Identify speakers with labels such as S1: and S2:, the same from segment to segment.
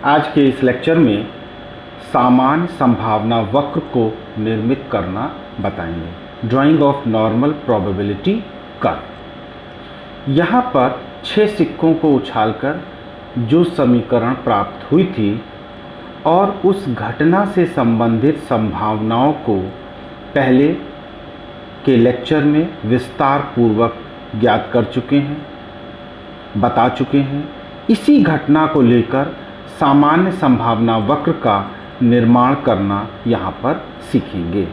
S1: आज के इस लेक्चर में सामान्य संभावना वक्र को निर्मित करना बताएंगे। Drying of normal probability curve. यहाँ पर 6 सिक्कों को उछालकर जो समीकरण प्राप्त हुई थी और उस घटना से संबंधित संभावनाओं को पहले के लेक्चर में विस्तार पूर्वक ज्ञात कर चुके हैं, बता चुके हैं। इसी घटना को लेकर सामान्य संभावना वक्र का निर्माण करना यहाँ पर सीखेंगे।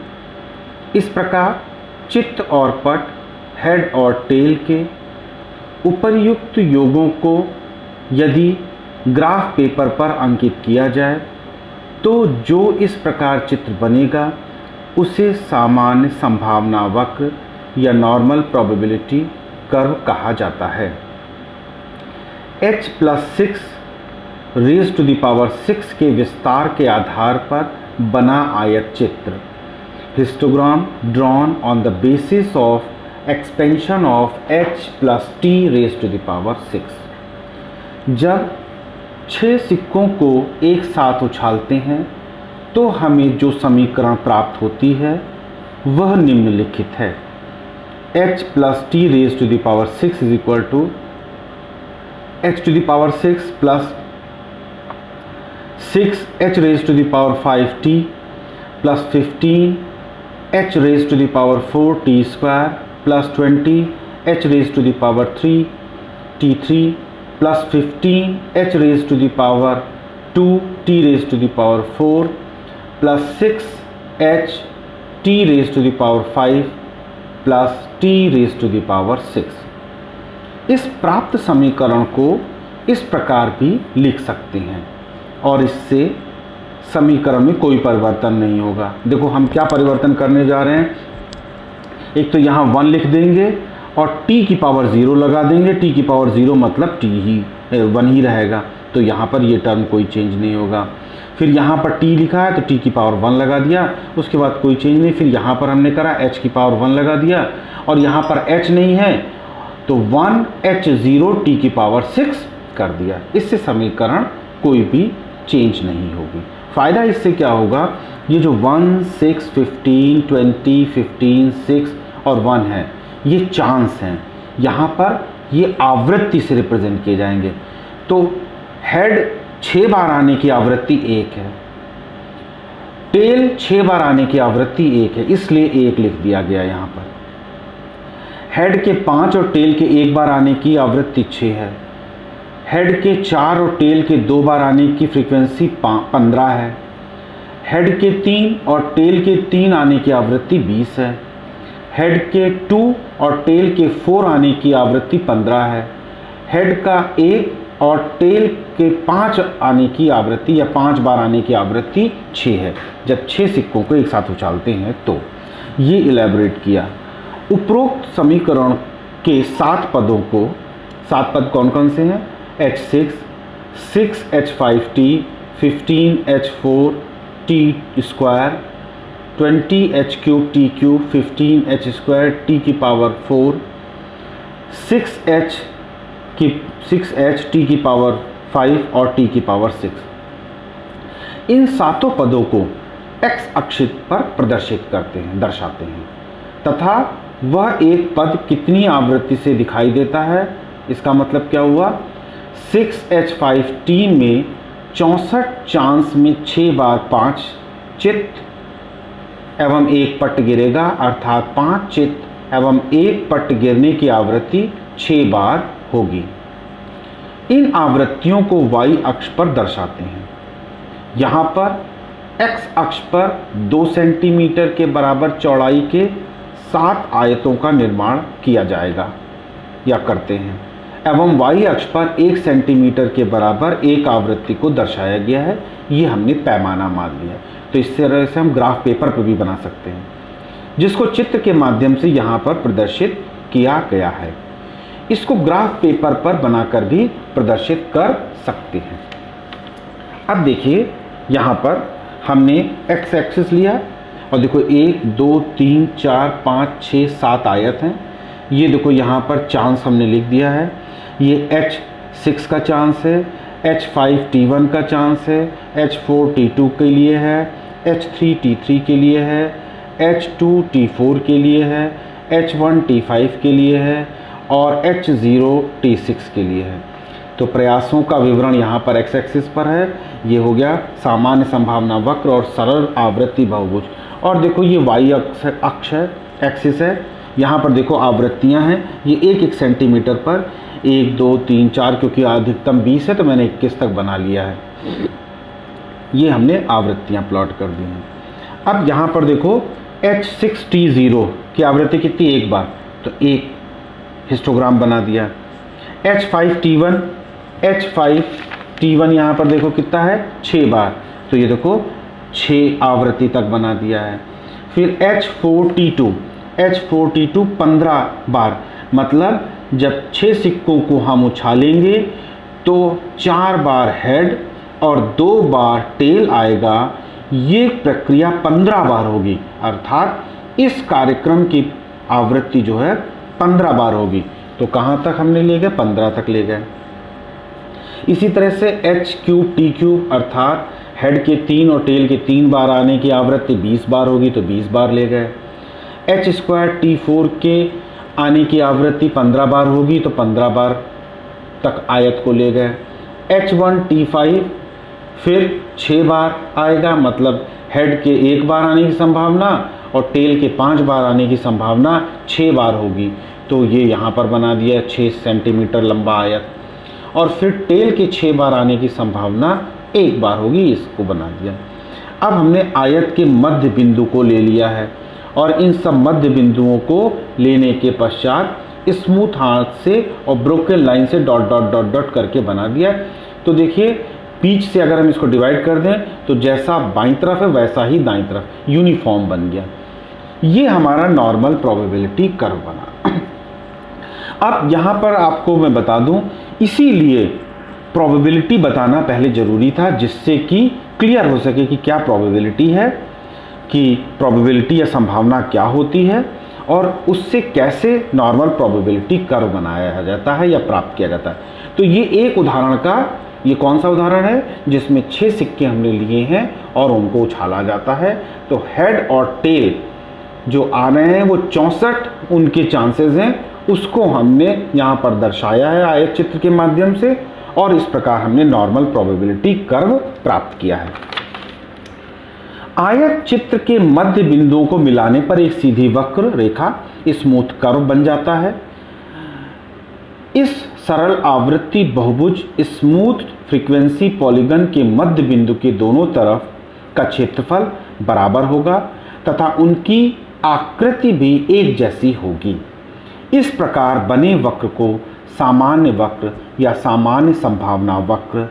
S1: इस प्रकार चित्त और पट, हेड और टेल के उपर्युक्त योगों को यदि ग्राफ पेपर पर अंकित किया जाए तो जो इस प्रकार चित्र बनेगा उसे सामान्य संभावना वक्र या नॉर्मल प्रोबेबिलिटी कर्व कहा जाता है। h+6 rays to the power 6 के विस्तार के आधार पर बना आयत चित्र, histogram drawn on the basis of expansion of h+t raise to the power 6। जब 6 सिक्कों को एक साथ उछालते हैं तो हमें जो समीकरण प्राप्त होती है वह निम्नलिखित है। h+t raise to the power 6 is equal to h to the power 6 plus 6h raise to the power 5t plus 15h raise to the power 4t square plus 20h raise to the power 3t3 plus 15h raise to the power 2t raise to the power 4 plus 6h t raise to the power 5 plus t raise to the power 6। इस प्राप्त समीकरण को इस प्रकार भी लिख सकते हैं और इससे समीकरण में कोई परिवर्तन नहीं होगा। देखो हम क्या परिवर्तन करने जा रहे हैं, एक तो यहाँ 1 लिख देंगे और t की पावर 0 लगा देंगे। t की पावर 0 मतलब t ही 1 ही रहेगा, तो यहाँ पर ये टर्म कोई चेंज नहीं होगा। फिर यहाँ पर t लिखा है तो t की पावर 1 लगा दिया, उसके बाद कोई चेंज नहीं। फिर यहाँ पर हमने करा h की पावर 1 लगा दिया और यहाँ पर h नहीं है तो 1h0 t की पावर 6 कर दिया। इससे समीकरण कोई भी चेंज नहीं होगी। फ़ायदा इससे क्या होगा, ये जो 1, 6, 15, 20, 15, 6 और 1 है ये चांस हैं, यहाँ पर ये आवृत्ति से रिप्रेजेंट किए जाएंगे। तो हेड 6 बार आने की आवृत्ति 1 है, टेल 6 बार आने की आवृत्ति 1 है, इसलिए 1 लिख दिया गया यहाँ पर। हेड के 5 और टेल के 1 बार आने की आवृत्ति 6 है। हेड के 4 और टेल के 2 बार आने की फ्रीक्वेंसी 15 है। हेड के 3 और टेल के 3 आने की आवृत्ति 20 है। हेड के 2 और टेल के 4 आने की आवृत्ति 15 है। हेड का 1 और टेल के 5 आने की आवृत्ति या 5 बार आने की आवृत्ति 6 है। जब 6 सिक्कों को एक साथ उछालते हैं तो ये इलेबोरेट किया। उपरोक्त समीकरण के 7 पदों को, 7 पद कौन कौन से हैं, h6, 6h5t, 15h4t square, 20h3 t cube, 15h square t की पावर 4, 6h t की पावर 5 और t की पावर 6। इन 7 पदों को x अक्ष पर प्रदर्शित करते हैं, दर्शाते हैं, तथा वह एक पद कितनी आवृत्ति से दिखाई देता है। इसका मतलब क्या हुआ, 6h5t में 64 चांस में 6 बार 5 चित्त एवं 1 पट गिरेगा, अर्थात 5 चित्त एवं 1 पट गिरने की आवृत्ति 6 बार होगी। इन आवृत्तियों को y अक्ष पर दर्शाते हैं। यहाँ पर x अक्ष पर 2 सेंटीमीटर के बराबर चौड़ाई के 7 आयतों का निर्माण किया जाएगा या करते हैं, एवं y अक्ष पर 1 सेंटीमीटर के बराबर एक आवृत्ति को दर्शाया गया है। ये हमने पैमाना मान लिया, तो इस तरह से हम ग्राफ पेपर पर भी बना सकते हैं, जिसको चित्र के माध्यम से यहाँ पर प्रदर्शित किया गया है। इसको ग्राफ पेपर पर बनाकर भी प्रदर्शित कर सकते हैं। अब देखिए यहाँ पर हमने x एक्सिस लिया और देखो 1, 2, 3, 4, 5, 6, 7 आयत हैं। ये देखो यहाँ पर चांस हमने लिख दिया है। ये h6 का चांस है, H5T1 का चांस है, H4T2 के लिए है, H3T3 के लिए है, H2T4 के लिए है, H1T5 के लिए है और H0T6 के लिए है। तो प्रयासों का विवरण यहाँ पर एक्स एक्सिस पर है। ये हो गया सामान्य संभावना वक्र और सरल आवृत्ति बहुभुज। और देखो ये वाई अक्ष है, एक्सिस है। यहाँ पर देखो आवृत्तियाँ हैं, ये एक एक सेंटीमीटर पर 1 2 3 4, क्योंकि अधिकतम 20 है तो मैंने 21 तक बना लिया है। ये हमने आवृत्तियाँ प्लॉट कर दी हैं। अब यहाँ पर देखो H6T0 की आवृत्ति कितनी, एक बार, तो एक हिस्टोग्राम बना दिया। H5T1 यहाँ पर देखो कितना है, 6 बार, तो ये देखो 6 आवृत्ति तक बना दिया है। फिर H4T2 15 बार, मतलब जब 6 सिक्कों को हम उछालेंगे तो 4 बार हेड और 2 बार टेल आएगा। ये प्रक्रिया 15 बार होगी, अर्थात इस कार्यक्रम की आवृत्ति जो है 15 बार होगी। तो कहाँ तक हमने ले गए, 15 तक ले गए। इसी तरह से H3T3 अर्थात हेड के 3 और टेल के 3 बार आने की आवृत्ति 20 बार होगी, तो 20 बार ले गए। H2T4 के आने की आवृत्ति 15 बार होगी, तो 15 बार तक आयत को ले गए। H1T5 फिर 6 बार आएगा, मतलब हेड के 1 बार आने की संभावना और टेल के 5 बार आने की संभावना 6 बार होगी, तो ये यहाँ पर बना दिया 6 सेंटीमीटर लंबा आयत। और फिर टेल के 6 बार आने की संभावना 1 बार होगी, इसको बना दिया। अब हमने आयत के मध्य बिंदु को ले लिया है और इन सब मध्य बिंदुओं को लेने के पश्चात स्मूथ हाथ से और ब्रोकन लाइन से डॉट डॉट डॉट डॉट करके बना दिया। तो देखिए बीच से अगर हम इसको डिवाइड कर दें तो जैसा बाईं तरफ है वैसा ही दाईं तरफ यूनिफॉर्म बन गया। ये हमारा नॉर्मल प्रोबेबिलिटी कर्व बना। अब यहाँ पर आपको मैं बता दूं, इसीलिए प्रोबेबिलिटी बताना पहले ज़रूरी था, जिससे कि क्लियर हो सके कि क्या प्रोबेबिलिटी है, कि प्रोबेबिलिटी या संभावना क्या होती है और उससे कैसे नॉर्मल प्रोबेबिलिटी कर्व बनाया जाता है या प्राप्त किया जाता है। तो ये एक उदाहरण का, ये कौन सा उदाहरण है जिसमें 6 सिक्के हमने लिए हैं और उनको उछाला जाता है। तो हेड और टेल जो आ रहे हैं वो 64 उनके चांसेस हैं, उसको हमने यहाँ पर दर्शाया है आयत चित्र के माध्यम से, और इस प्रकार हमने नॉर्मल प्रोबेबिलिटी कर्व प्राप्त किया है। आयत चित्र के मध्य बिंदुओं को मिलाने पर एक सीधी वक्र रेखा स्मूथ कर्व बन जाता है। इस सरल आवृत्ति बहुभुज स्मूथ फ्रीक्वेंसी पॉलीगन के मध्य बिंदु के दोनों तरफ का क्षेत्रफल बराबर होगा तथा उनकी आकृति भी एक जैसी होगी। इस प्रकार बने वक्र को सामान्य वक्र या सामान्य संभावना वक्र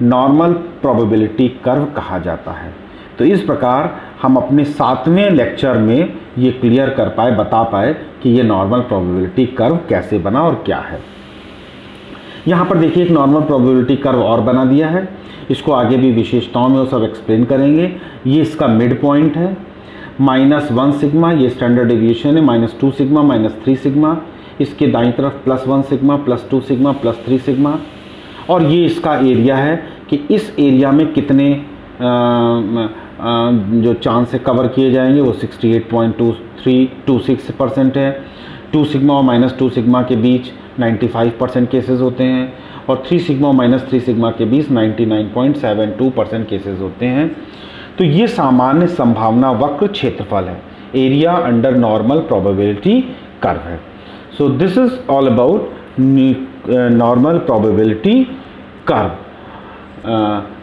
S1: नॉर्मल प्रोबेबिलिटी कर्व कहा जाता है। तो इस प्रकार हम अपने 7वें लेक्चर में ये क्लियर कर पाए, बता पाए कि ये नॉर्मल प्रोबेबिलिटी कर्व कैसे बना और क्या है। यहाँ पर देखिए एक नॉर्मल प्रोबेबिलिटी कर्व और बना दिया है, इसको आगे भी विशेषताओं में वो सब एक्सप्लेन करेंगे। ये इसका मिड पॉइंट है, -1 सिग्मा, ये स्टैंडर्ड डेविएशन है, -2 सिग्मा, -3 सिग्मा, इसके दाईं तरफ +1 सिग्मा, +2 सिग्मा, +3 सिग्मा। और ये इसका एरिया है कि इस एरिया में कितने जो चांस से कवर किए जाएंगे, वो 68.26% है। 2 सिग्मा और -2 सिग्मा के बीच 95% केसेस होते हैं और 3 सिग्मा और -3 सिग्मा के बीच 99.72% केसेस होते हैं। तो ये सामान्य संभावना वक्र क्षेत्रफल है, area under normal probability curve है। So this is all about normal probability curve.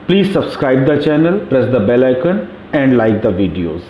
S1: Please subscribe the channel, press the bell icon and like the videos.